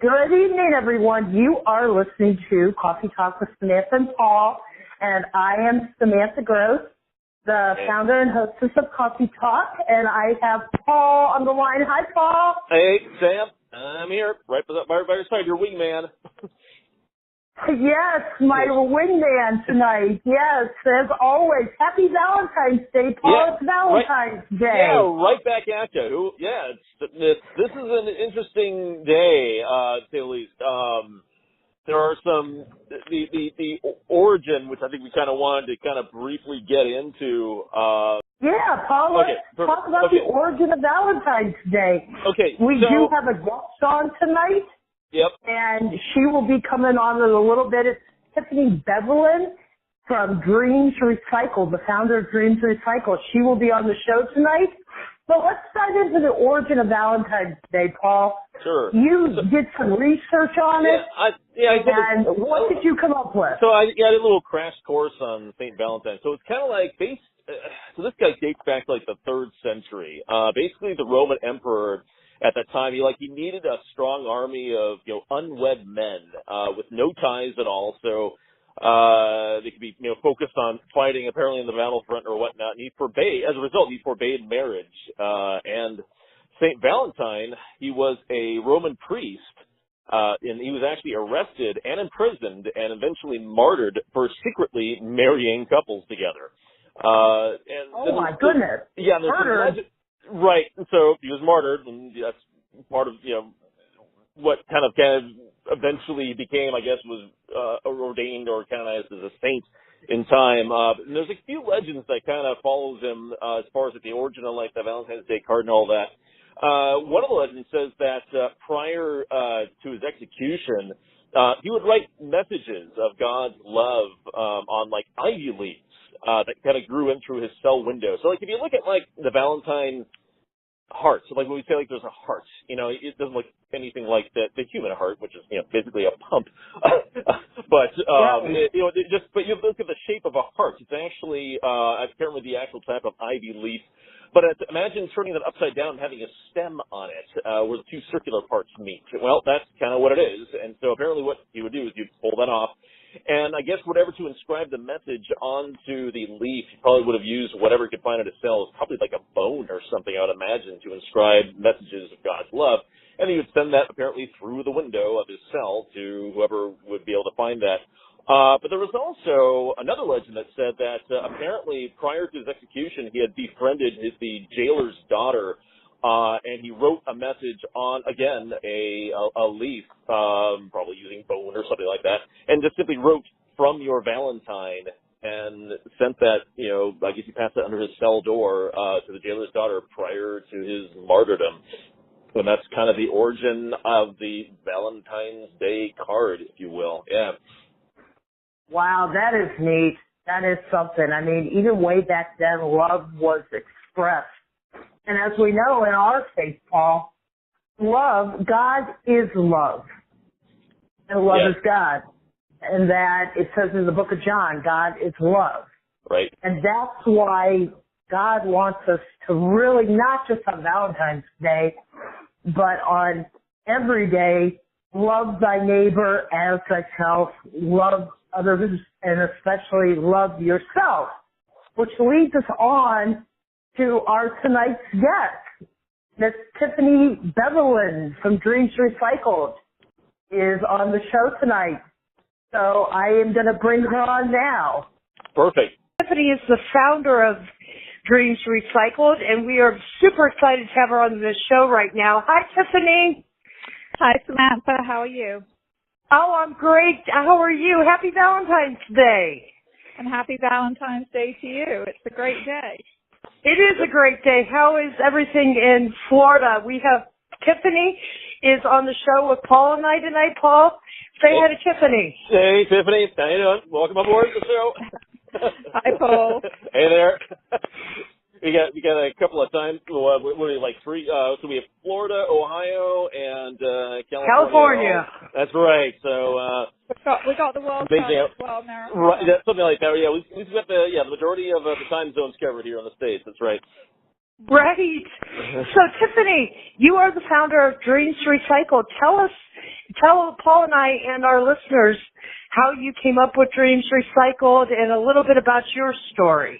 Good evening, everyone. You are listening to Coffee Talk with Samantha and Paul, and I am Samantha Gross, the founder and hostess of Coffee Talk, and I have Paul on the line. Hi, Paul. Hey, Sam. I'm here, right by your side, your wingman. Yes, my wingman tonight. Yes, as always. Happy Valentine's Day, Paul. Yeah, it's Valentine's Day. Yeah, right back at you. This is an interesting day, to say the least. There are some the origin, which I think we kind of wanted to kind of briefly get into. Yeah, Paul. Let's talk about the origin of Valentine's Day. Okay, we do have a guest on tonight. Yep. And she will be coming on in a little bit. It's Tiffany Bevelin from Dreams Recycle, the founder of Dreams Recycle. She will be on the show tonight. But let's dive into the origin of Valentine's Day, Paul. Sure. You did some research on it. And what did you come up with? So I did a little crash course on St. Valentine. So it's kind of like so this guy dates back to like the 3rd century. Basically, the Roman emperor at that time, he needed a strong army of, unwed men, with no ties at all. So, they could be, focused on fighting apparently in the battlefront or whatnot. And as a result, he forbade marriage. And St. Valentine, he was a Roman priest, and he was actually arrested and imprisoned and eventually martyred for secretly marrying couples together. Oh my goodness. Yeah, there's right, and so he was martyred, and that's part of, what kind of eventually became, I guess, was ordained or canonized as a saint in time. And there's a few legends that kind of follows him as far as the origin of, the Valentine's Day card and all that. One of the legends says that prior to his execution, he would write messages of God's love on, ivy leaves. That kind of grew in through his cell window. So, if you look at, the Valentine heart, so, when we say, there's a heart, it doesn't look anything like the human heart, which is, basically a pump. But, but you look at the shape of a heart. It's actually, I can't remember the actual type of ivy leaf, but imagine turning that upside down and having a stem on it, where the two circular parts meet. Well, that's kind of what it is. And so apparently what you would do is you'd pull that off. And I guess whatever to inscribe the message onto the leaf, he probably would have used whatever he could find at his cell, probably like a bone or something, I would imagine, to inscribe messages of God's love. And he would send that apparently through the window of his cell to whoever would be able to find that. But there was also another legend that said that apparently prior to his execution, he had befriended the jailer's daughter, and he wrote a message on, again, a leaf, probably using bone or something like that, and just simply wrote, "From your Valentine," and sent that, I guess he passed that under his cell door to the jailer's daughter prior to his martyrdom. And that's kind of the origin of the Valentine's Day card, if you will. Yeah. Wow, that is neat. That is something. I mean, even way back then, love was expressed. And as we know in our faith, Paul, God is love. And love is God. And that it says in the book of John, God is love. Right. And that's why God wants us to really, not just on Valentine's Day, but on every day, love thy neighbor as thyself, love others, and especially love yourself, which leads us on to our tonight's guest. Miss Tiffany Bevelin from Dreams Recycled is on the show tonight. So I am going to bring her on now. Perfect. Tiffany is the founder of Dreams Recycled, and we are super excited to have her on the show right now. Hi, Tiffany. Hi, Samantha. How are you? Oh, I'm great. How are you? Happy Valentine's Day. And happy Valentine's Day to you. It's a great day. It is a great day. How is everything in Florida? We have Tiffany is on the show with Paul and I tonight. Paul, say hi to Tiffany. Hey, Tiffany. How you doing? Welcome aboard the show. Hi, Paul. Hey there. We got a couple of times. What are we, like three? So we have Florida, Ohio, and California. That's right. So we got the World Cup as well, America. Right, something like that. Yeah, we've got the majority of the time zones covered here in the States. That's right. Right. So Tiffany, you are the founder of Dreams Recycled. Tell tell Paul and I and our listeners how you came up with Dreams Recycled and a little bit about your story.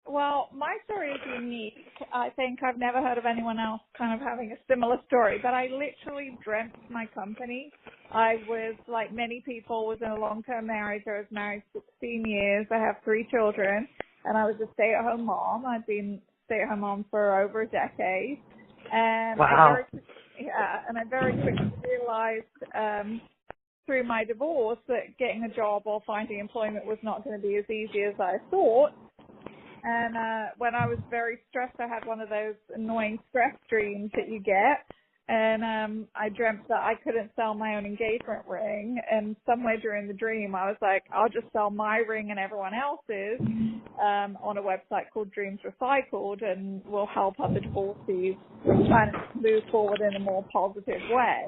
Well, my story is unique. I think I've never heard of anyone else kind of having a similar story, but I literally dreamt my company. I was, like many people, was in a long-term marriage. I was married 16 years. I have 3 children, and I was a stay-at-home mom. I've been stay-at-home mom for over a decade. And wow. I very quickly realized through my divorce that getting a job or finding employment was not going to be as easy as I thought. And when I was very stressed, I had one of those annoying stress dreams that you get. And I dreamt that I couldn't sell my own engagement ring. And somewhere during the dream, I was like, I'll just sell my ring and everyone else's on a website called Dreams Recycled, and we'll help other divorcees kind of move forward in a more positive way.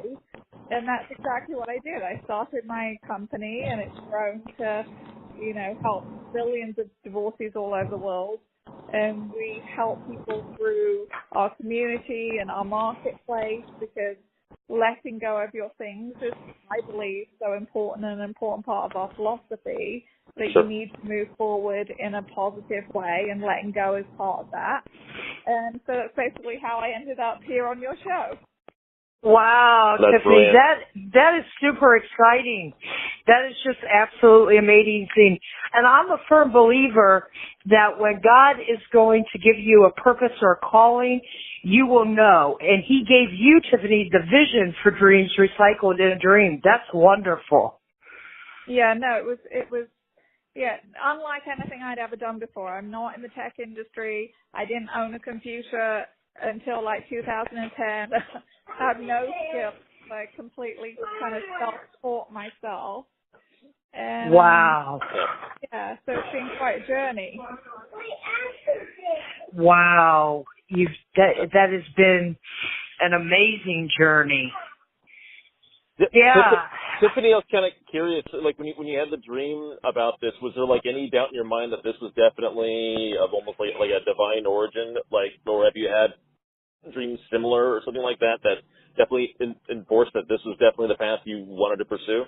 And that's exactly what I did. I started my company, and it's grown to, help billions of divorcees all over the world. And we help people through our community and our marketplace, because letting go of your things is, I believe, so important and an important part of our philosophy, that you need to move forward in a positive way, and letting go is part of that. And so that's basically how I ended up here on your show. Wow, That's Tiffany, brilliant. that is super exciting. That is just absolutely amazing. And I'm a firm believer that when God is going to give you a purpose or a calling, you will know. And He gave you, Tiffany, the vision for Dreams Recycled in a Dream. That's wonderful. Yeah, no, it was, unlike anything I'd ever done before. I'm not in the tech industry. I didn't own a computer until like 2010. I have no skills. I completely kind of self-taught myself. And, wow. So it's been quite a journey. Wow. That has been an amazing journey. Yeah. Tiffany, I was kind of curious, like when you had the dream about this, was there like any doubt in your mind that this was definitely of almost like a divine origin, or have you had dreams similar or something like that definitely enforced that this was definitely the path you wanted to pursue?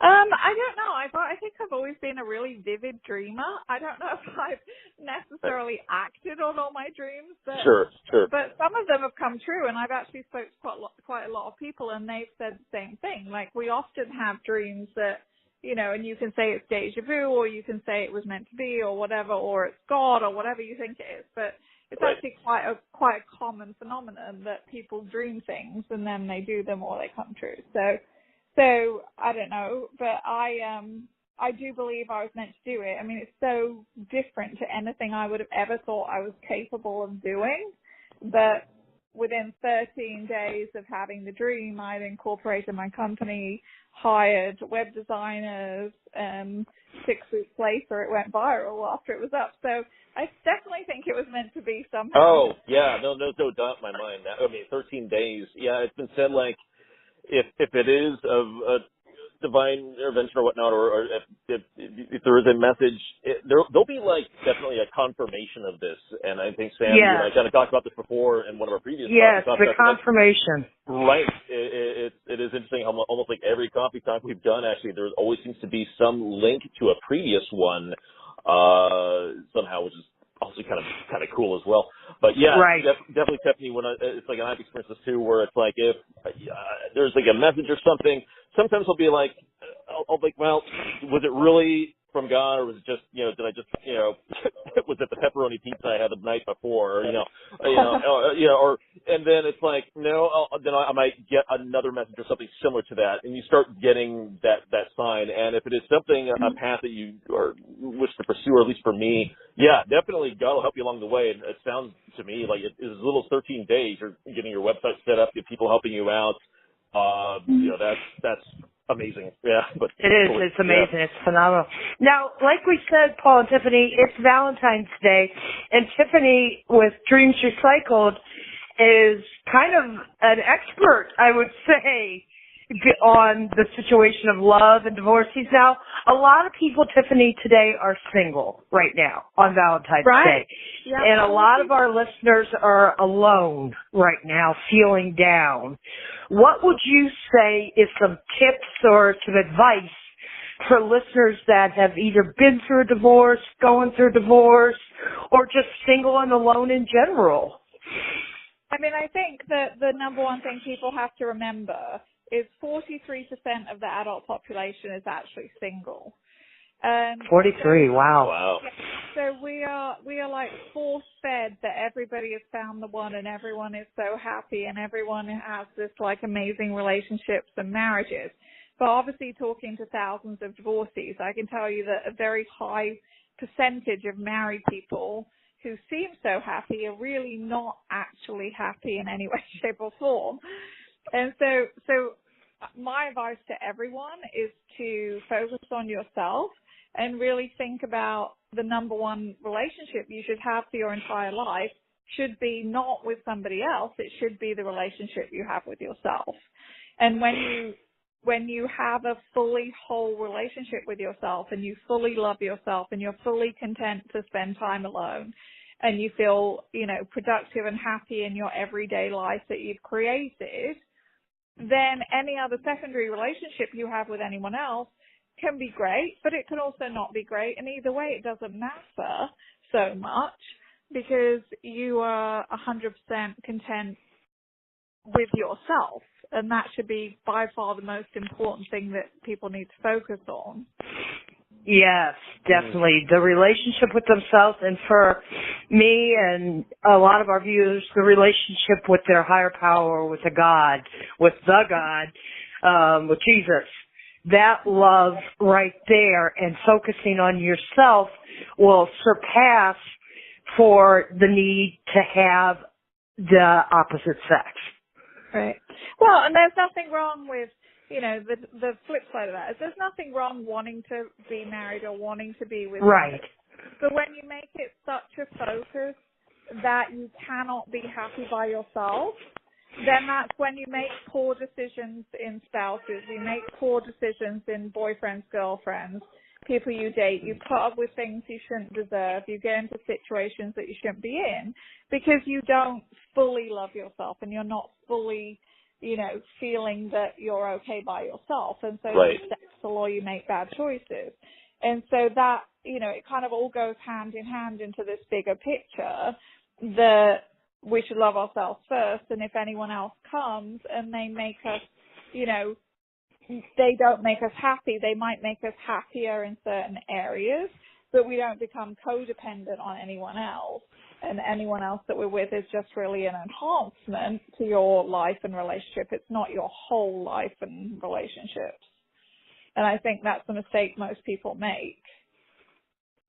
I don't know. I think I've always been a really vivid dreamer. I don't know if I've necessarily acted on all my dreams, but Sure. But some of them have come true, and I've actually spoken to quite a lot of people, and they've said the same thing. Like, we often have dreams that, and you can say it's deja vu, or you can say it was meant to be, or whatever, or it's God, or whatever you think it is. But it's actually quite a common phenomenon that people dream things, and then they do them, or they come true. So I don't know, but I do believe I was meant to do it. I mean, it's so different to anything I would have ever thought I was capable of doing. But within 13 days of having the dream, I'd incorporated my company, hired web designers, 6 weeks later it went viral after it was up. So I definitely think it was meant to be somehow. Oh, yeah, no doubt in my mind. 13 days. Yeah, it's been said, like, if it is of a divine intervention or whatnot, or if there is a message, there'll be like definitely a confirmation of this. And I think Sam, you and I kind of talked about this before in one of our previous Yes, podcasts. the confirmation. Right. It is interesting how almost like every coffee talk we've done, actually, there always seems to be some link to a previous one somehow, which is also kind of cool as well. But yeah, right. Definitely, Tiffany, it's like, and I've experienced this too, where it's like if there's like a message or something, sometimes I'll be like, I'll be like, well, was it really from God, or was it just, did I just, was it the pepperoni pizza I had the night before, or, and then it's like, no, then I might get another message or something similar to that, and you start getting that sign, and if it is something, a path that you wish to pursue, or at least for me, yeah, definitely God will help you along the way, and it sounds to me like it is as little as 13 days, you're getting your website set up, get people helping you out, that's amazing. Yeah, but it is. It's amazing. Yeah. It's phenomenal. Now, like we said, Paul and Tiffany, it's Valentine's Day, and Tiffany with Dreams Recycled is kind of an expert, I would say, on the situation of love and divorces. Now, a lot of people, Tiffany, today are single right now on Valentine's Day. Yep. And a lot of our listeners are alone right now, feeling down. what would you say is some tips or some advice for listeners that have either been through a divorce, going through a divorce, or just single and alone in general? I mean, I think that the number one thing people have to remember is 43% of the adult population is actually single. 43, wow. Yeah, so we are like force-fed that everybody has found the one and everyone is so happy and everyone has this like amazing relationships and marriages. But obviously talking to thousands of divorcees, I can tell you that a very high percentage of married people who seem so happy are really not actually happy in any way, shape or form. And so my advice to everyone is to focus on yourself and really think about the number one relationship you should have for your entire life should be not with somebody else. It should be the relationship you have with yourself. And when you have a fully whole relationship with yourself and you fully love yourself and you're fully content to spend time alone and you feel, productive and happy in your everyday life that you've created, then any other secondary relationship you have with anyone else can be great, but it can also not be great. And either way, it doesn't matter so much because you are 100% content with yourself. And that should be by far the most important thing that people need to focus on. Yes, definitely. The relationship with themselves, and for me and a lot of our viewers, the relationship with their higher power, with the God, with Jesus. That love right there and focusing on yourself will surpass for the need to have the opposite sex. Right. Well, and there's nothing wrong with, the flip side of that is there's nothing wrong wanting to be married or wanting to be with right. somebody. But when you make it such a focus that you cannot be happy by yourself, then that's when you make poor decisions in spouses, you make poor decisions in boyfriends, girlfriends, people you date, you put up with things you shouldn't deserve, you get into situations that you shouldn't be in because you don't fully love yourself and you're not fully, feeling that you're okay by yourself. And so right. you settle or you make bad choices. And so that, it kind of all goes hand in hand into this bigger picture that we should love ourselves first. And if anyone else comes and they make us, they don't make us happy, they might make us happier in certain areas, but we don't become codependent on anyone else. And anyone else that we're with is just really an enhancement to your life and relationship. It's not your whole life and relationships. And I think that's a mistake most people make.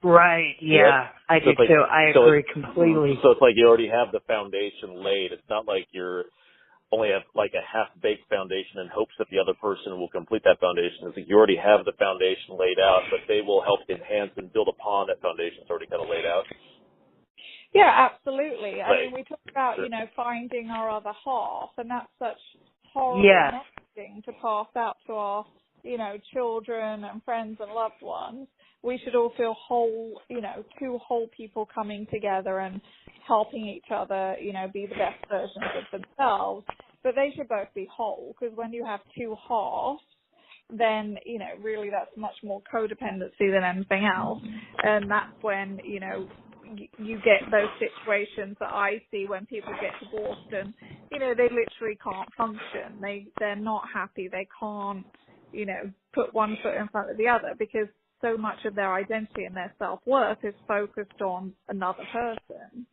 Right, yeah, I do too. I agree completely. So it's like you already have the foundation laid. It's not like you're only have like a half-baked foundation in hopes that the other person will complete that foundation. It's like you already have the foundation laid out, but they will help enhance and build upon that foundation that's already kind of laid out. Yeah, absolutely. Right. I mean, we talk about, sure. Finding our other half, and that's such horrible messaging to pass out to our, children and friends and loved ones. We should all feel whole, two whole people coming together and helping each other, be the best versions of themselves. But they should both be whole, because when you have two halves, then, really that's much more codependency than anything else. And that's when, you get those situations that I see when people get divorced and, they literally can't function. They're not happy. They can't, put one foot in front of the other because so much of their identity and their self-worth is focused on another person.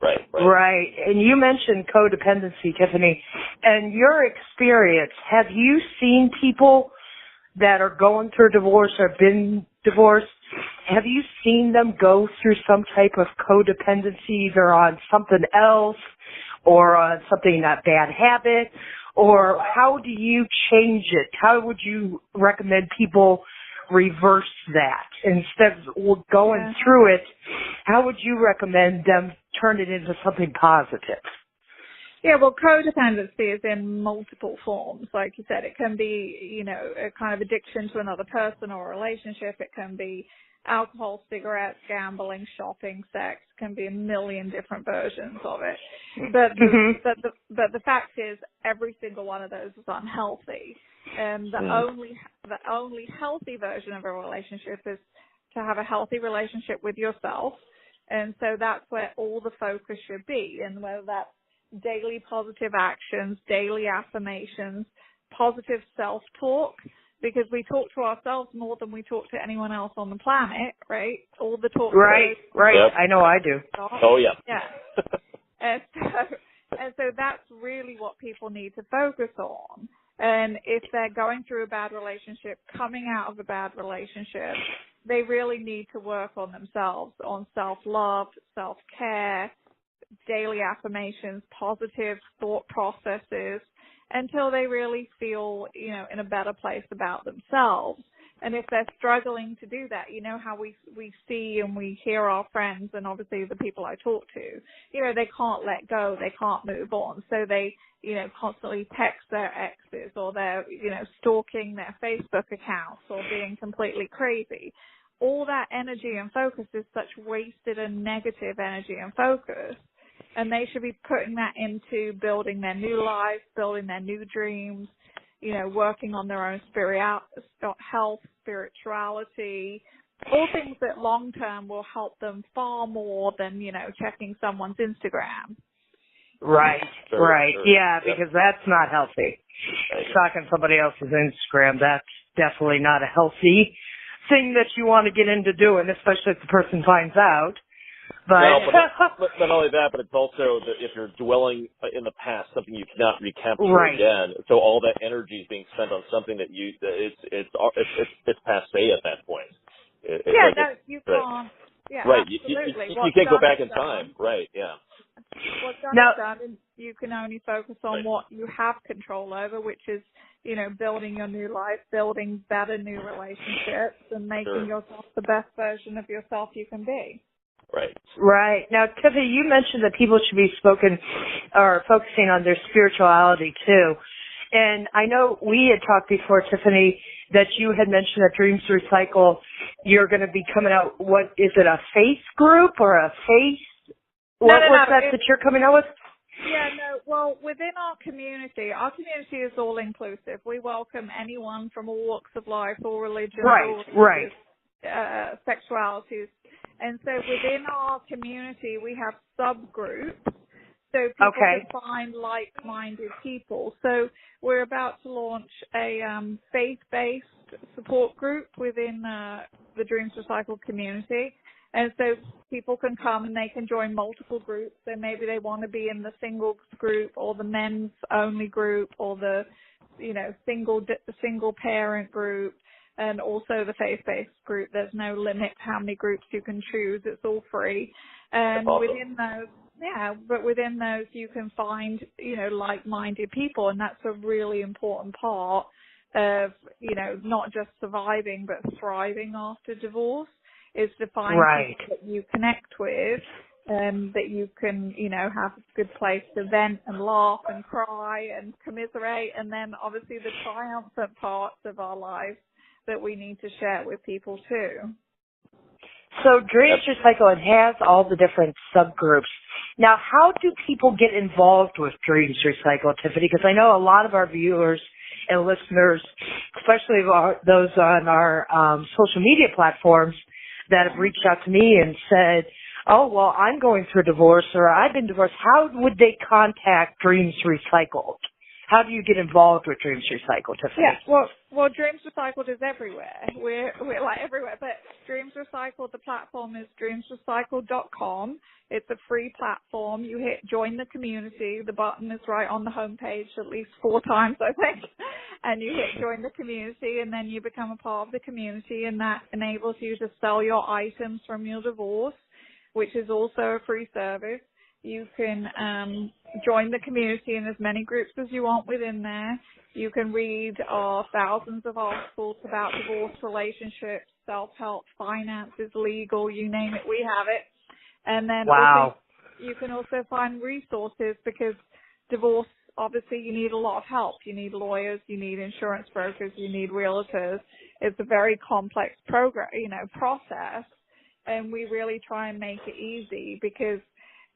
Right. And you mentioned codependency, Tiffany. And your experience, have you seen people that are going through divorce or been divorced, have you seen them go through some type of codependency either on something else or on something, that bad habit? Or how do you change it? How would you recommend people reverse that? Instead of going through it, how would you recommend them turn it into something positive? Yeah, well, codependency is in multiple forms. Like you said, it can be, a kind of addiction to another person or a relationship. It can be alcohol, cigarettes, gambling, shopping, sex, can be a million different versions of it. But the fact is, every single one of those is unhealthy. And the only healthy version of a relationship is to have a healthy relationship with yourself. And so that's where all the focus should be. And whether that's daily positive actions, daily affirmations, positive self-talk, because we talk to ourselves more than we talk to anyone else on the planet, right? All the talk. Right. Yep. I know I do. Oh, yeah. Yeah. And so that's really what people need to focus on. And if they're going through a bad relationship, coming out of a bad relationship, they really need to work on themselves, on self-love, self-care, daily affirmations, positive thought processes, until they really feel, in a better place about themselves. And if they're struggling to do that, how we see and we hear our friends and obviously the people I talk to, they can't let go, they can't move on. So they, constantly text their exes, or they're, stalking their Facebook accounts, or being completely crazy. All that energy and focus is such wasted and negative energy and focus. And they should be putting that into building their new life, building their new dreams, working on their own health, spirituality, all things that long term will help them far more than, checking someone's Instagram. Right, right. Sure. Yeah, because that's not healthy. Stalking somebody else's Instagram, that's definitely not a healthy thing that you want to get into doing, especially if the person finds out. But not only that, but it's also that if you're dwelling in the past, something you cannot recapture again. So all that energy is being spent on something that it's passé at that point. You can't. Yeah, right. Absolutely. You can't go back in time. Right. Yeah. What's done, and you can only focus on what you have control over, which is, building your new life, building better new relationships, and making yourself the best version of yourself you can be. Right. Right. Now, Tiffany, you mentioned that people should be focusing on their spirituality too. And I know we had talked before, Tiffany, that you had mentioned at Dreams Recycle, you're going to be coming out, what is it, a faith group or a faith? What's that you're coming out with? Yeah, no, well, within our community is all inclusive. We welcome anyone from all walks of life, all religions, sexualities. And so within our community, we have subgroups, so people can find like-minded people. So we're about to launch a faith-based support group within the Dreams Recycle community. And so people can come and they can join multiple groups. So maybe they want to be in the singles group, or the men's only group, or the, single parent group. And also the faith-based group. There's no limit to how many groups you can choose. It's all free. And within those, you can find, like-minded people. And that's a really important part of, not just surviving, but thriving after divorce, is to find people that you connect with, that you can, have a good place to vent and laugh and cry and commiserate. And then obviously the triumphant parts of our lives that we need to share with people too. So Dreams Recycle, it has all the different subgroups. Now, how do people get involved with Dreams Recycle, Tiffany? Because I know a lot of our viewers and listeners, especially those on our social media platforms, that have reached out to me and said, oh, well, I'm going through a divorce, or I've been divorced. How would they contact Dreams Recycled? How do you get involved with Dreams Recycled, Tiffany? Yeah, well, Dreams Recycled is everywhere. We're like everywhere, but Dreams Recycled, the platform is dreamsrecycled.com. It's a free platform. You hit join the community. The button is right on the homepage at least 4 times, I think. And you hit join the community, and then you become a part of the community, and that enables you to sell your items from your divorce, which is also a free service. You can join the community in as many groups as you want within there. You can read our thousands of articles about divorce, relationships, self-help, finances, legal, you name it, we have it. And then also, you can also find resources, because divorce obviously you need a lot of help. You need lawyers, you need insurance brokers, you need realtors. It's a very complex process, and we really try and make it easy because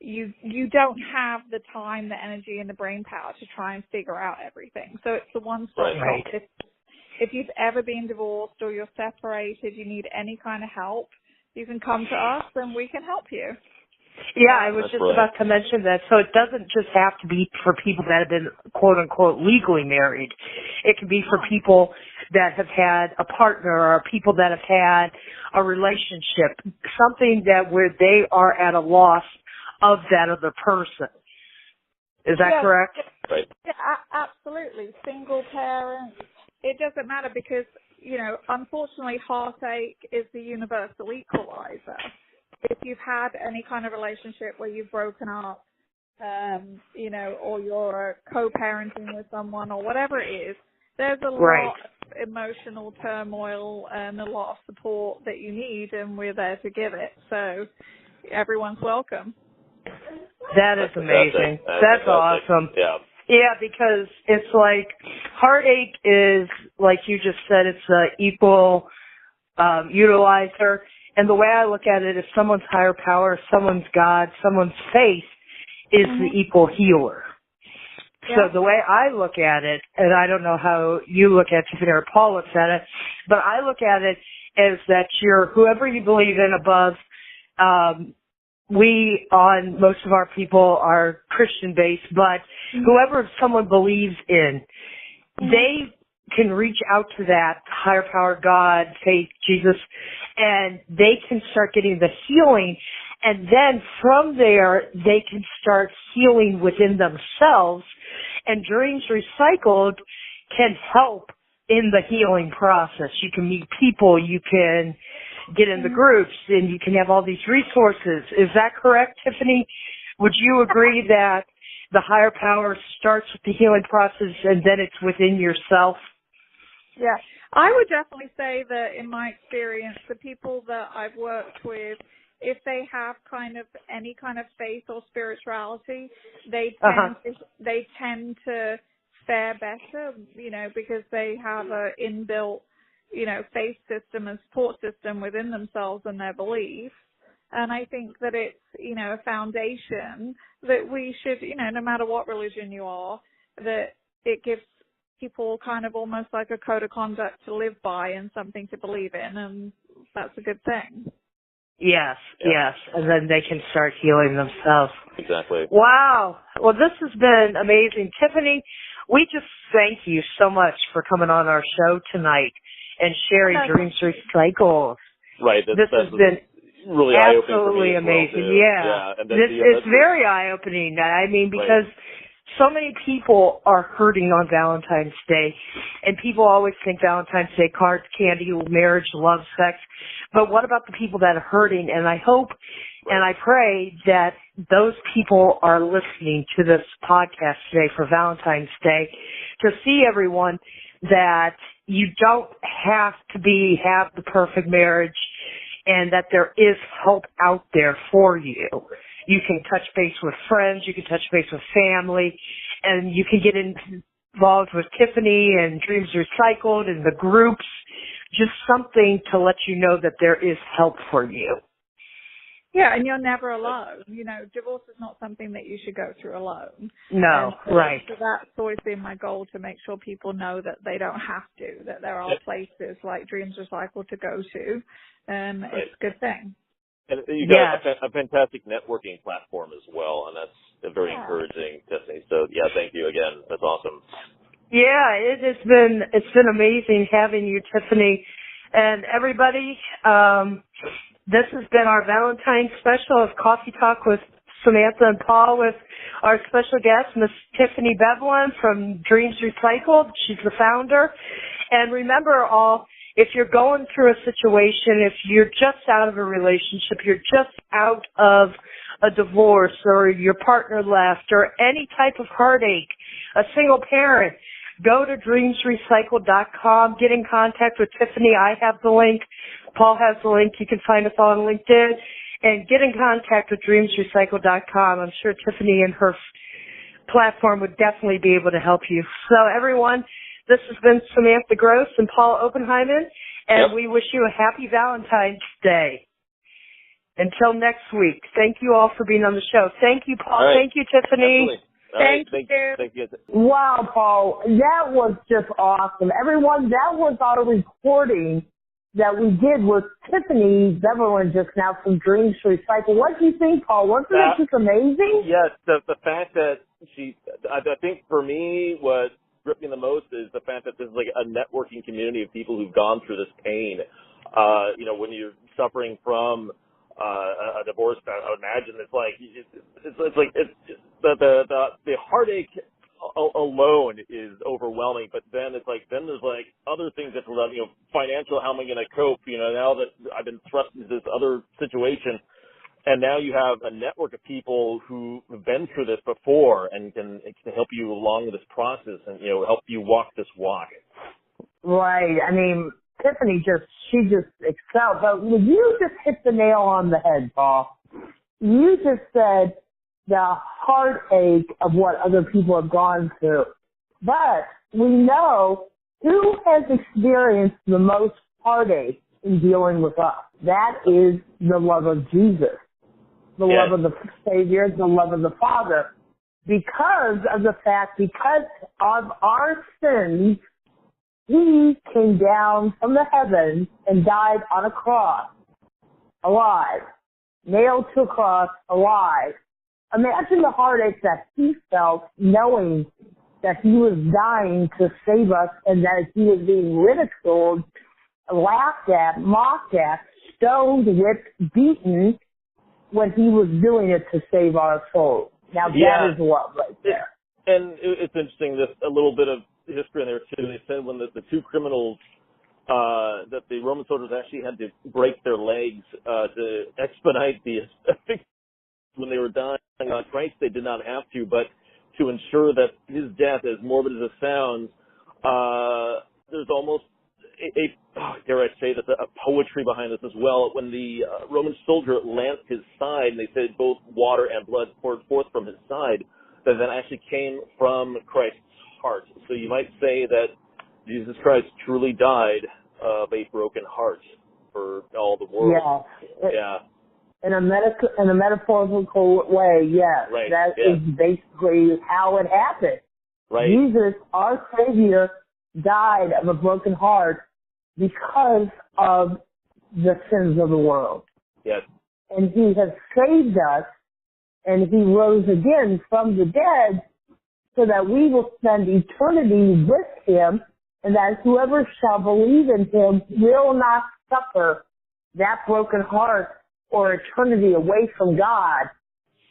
you don't have the time, the energy, and the brain power to try and figure out everything. So it's the one-stop shop. Right. If you've ever been divorced or you're separated, you need any kind of help, you can come to us and we can help you. Yeah, I was just about to mention that. So it doesn't just have to be for people that have been, quote unquote, legally married. It can be for people that have had a partner or people that have had a relationship, something that where they are at a loss of that other person. Is that correct? Right. Yeah, absolutely. Single parents. It doesn't matter because, unfortunately, heartache is the universal equalizer. If you've had any kind of relationship where you've broken up, or you're co-parenting with someone or whatever it is, there's a lot of emotional turmoil and a lot of support that you need, and we're there to give it. So everyone's welcome. That is amazing. That's awesome. Yeah. Yeah, because it's like heartache is, like you just said, it's an equal utilizer. And the way I look at it is someone's higher power, someone's God, someone's faith is the equal healer. Yeah. So the way I look at it, and I don't know how you look at Tiffany or Paul looks at it, but I look at it as that you're whoever you believe in above. We, on most of our people, are Christian-based, but whoever someone believes in, they can reach out to that higher power, God, faith, Jesus, and they can start getting the healing. And then from there, they can start healing within themselves. And Dreams Recycled can help in the healing process. You can meet people, you can get in the groups, and you can have all these resources. Is that correct, Tiffany? Would you agree that the higher power starts with the healing process and then it's within yourself? Yeah, I would definitely say that in my experience, the people that I've worked with, if they have any kind of faith or spirituality, they tend to fare better, because they have an inbuilt, faith system and support system within themselves and their beliefs. And I think that it's, a foundation that we should, no matter what religion you are, that it gives people kind of almost like a code of conduct to live by and something to believe in, and that's a good thing. Yes, yes, and then they can start healing themselves. Exactly. Wow. Well, this has been amazing. Tiffany, we just thank you so much for coming on our show tonight and sharing Dreams Recycled. Right. This has been really absolutely amazing. Yeah. And it's very eye-opening. I mean, because so many people are hurting on Valentine's Day, and people always think Valentine's Day, cards, candy, marriage, love, sex. But what about the people that are hurting? And I hope and I pray that those people are listening to this podcast today for Valentine's Day to see everyone that you don't have to have the perfect marriage, and that there is help out there for you. You can touch base with friends, you can touch base with family, and you can get involved with Tiffany and Dreams Recycled and the groups, just something to let you know that there is help for you. Yeah, and you're never alone. Divorce is not something that you should go through alone. No, right. So that's always been my goal, to make sure people know that they don't have to, that there are places like Dreams Recycled to go to. It's a good thing. And you've got a fantastic networking platform as well, and that's very encouraging, Tiffany. So, thank you again. That's awesome. Yeah, it's been amazing having you, Tiffany. And everybody, this has been our Valentine special of Coffee Talk with Samantha and Paul, with our special guest, Miss Tiffany Bevelin from Dreams Recycled. She's the founder. And remember all, if you're going through a situation, if you're just out of a relationship, you're just out of a divorce, or your partner left, or any type of heartache, a single parent, go to dreamsrecycled.com, get in contact with Tiffany. I have the link. Paul has the link. You can find us on LinkedIn, and get in contact with dreamsrecycled.com. I'm sure Tiffany and her platform would definitely be able to help you. So everyone, this has been Samantha Gross and Paul Oppenheimer, and we wish you a happy Valentine's Day. Until next week, thank you all for being on the show. Thank you, Paul. Right. Thank you, Tiffany. Thank you. Thank you. Wow, Paul, that was just awesome. Everyone, that was our recording that we did with Tiffany Beverland just now from Dreams Recycle. What do you think, Paul? Wasn't that just amazing? Yes, the fact that I think for me what gripped me the most is the fact that this is like a networking community of people who've gone through this pain. When you're suffering from a divorce, I would imagine it's like the heartache alone is overwhelming, but then there's other things that financial, how am I going to cope, now that I've been thrust into this other situation, and now you have a network of people who have been through this before and can help you along this process and, help you walk this walk. Right. I mean, Tiffany she just excelled, but you just hit the nail on the head, Paul. You just said the heartache of what other people have gone through. But we know who has experienced the most heartache in dealing with us. That is the love of Jesus, the love of the Savior, the love of the Father. Because of our sins, He came down from the heavens and died on a cross, alive, nailed to a cross, alive. Imagine the heartache that He felt knowing that He was dying to save us and that He was being ridiculed, laughed at, mocked at, stoned, whipped, beaten when He was doing it to save our souls. Now that is love right there. And it's interesting, this a little bit of history in there too. They said when the two criminals, that the Roman soldiers actually had to break their legs to expedite the when they were dying on Christ, they did not have to, but to ensure that his death, as morbid as it sounds, there's almost dare I say that, a poetry behind this as well. When the Roman soldier lanced his side, and they said both water and blood poured forth from his side, that actually came from Christ's heart. So you might say that Jesus Christ truly died of a broken heart for all the world. Yeah. In a metaphorical way, yes. Right. That is basically how it happened. Right. Jesus, our Savior, died of a broken heart because of the sins of the world. Yes. And He has saved us, and He rose again from the dead so that we will spend eternity with Him, and that whoever shall believe in Him will not suffer that broken heart or eternity away from God,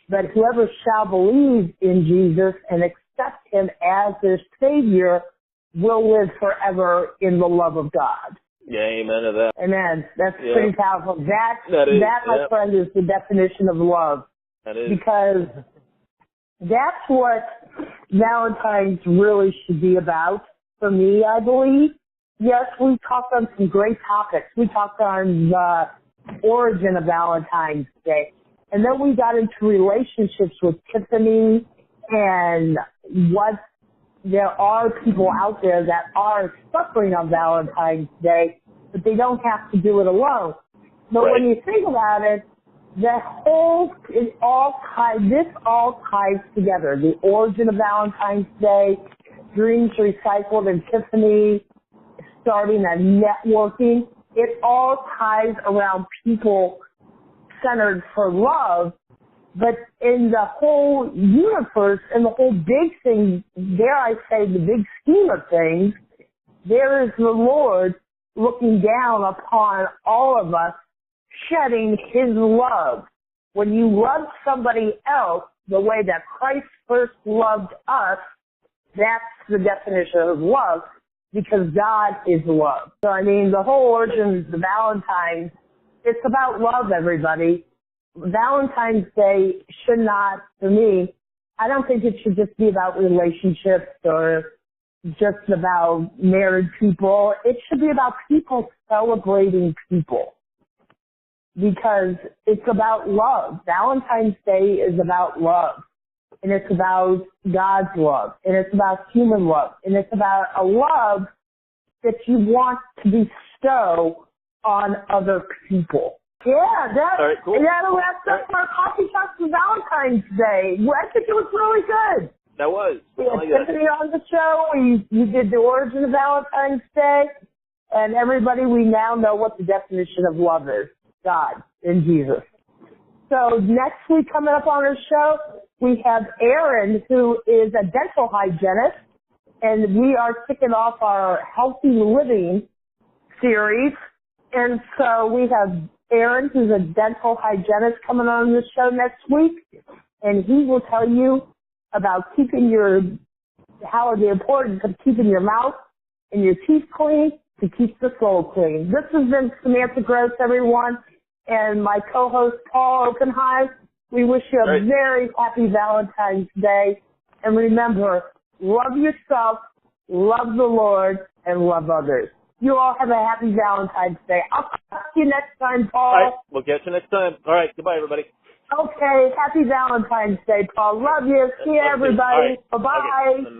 but whoever shall believe in Jesus and accept Him as their Savior will live forever in the love of God. Yeah, amen to that. Amen. That's pretty powerful. That is, my friend, is the definition of love. That is. Because that's what Valentine's really should be about, for me, I believe. Yes, we talked on some great topics. We talked on the origin of Valentine's Day. And then we got into relationships with Tiffany and what there are people out there that are suffering on Valentine's Day, but they don't have to do it alone. But when you think about it, this all ties together. The origin of Valentine's Day, Dreams Recycled, and Tiffany starting a networking. It all ties around people centered for love. But in the whole universe, in the whole big thing, dare I say the big scheme of things, there is the Lord looking down upon all of us, shedding His love. When you love somebody else the way that Christ first loved us, that's the definition of love, because God is love. So, I mean, the whole origin of the Valentine's, it's about love, everybody. Valentine's Day should not, for me, I don't think it should just be about relationships or just about married people. It should be about people celebrating people, because it's about love. Valentine's Day is about love. and it's about God's love, and it's about human love, and it's about a love that you want to bestow on other people. Yeah, that wraps up our Coffee Talk for Valentine's Day. I think it was really good. That was. We had Tiffany on the show. You did the origin of Valentine's Day. And everybody, we now know what the definition of love is. God and Jesus. So next week coming up on our show, we have Erin, who is a dental hygienist. And we are kicking off our Healthy Living series. And so we have Erin, who's a dental hygienist, coming on the show next week. And he will tell you about how the importance of keeping your mouth and your teeth clean to keep the soul clean. This has been Samantha Gross, everyone, and my co-host Paul Okenheim. We wish you a very happy Valentine's Day. And remember, love yourself, love the Lord, and love others. You all have a happy Valentine's Day. I'll talk to you next time, Paul. All right, we'll catch you next time. All right, goodbye, everybody. Okay, happy Valentine's Day, Paul. Love you. See you, everybody. Right. Bye-bye. Okay.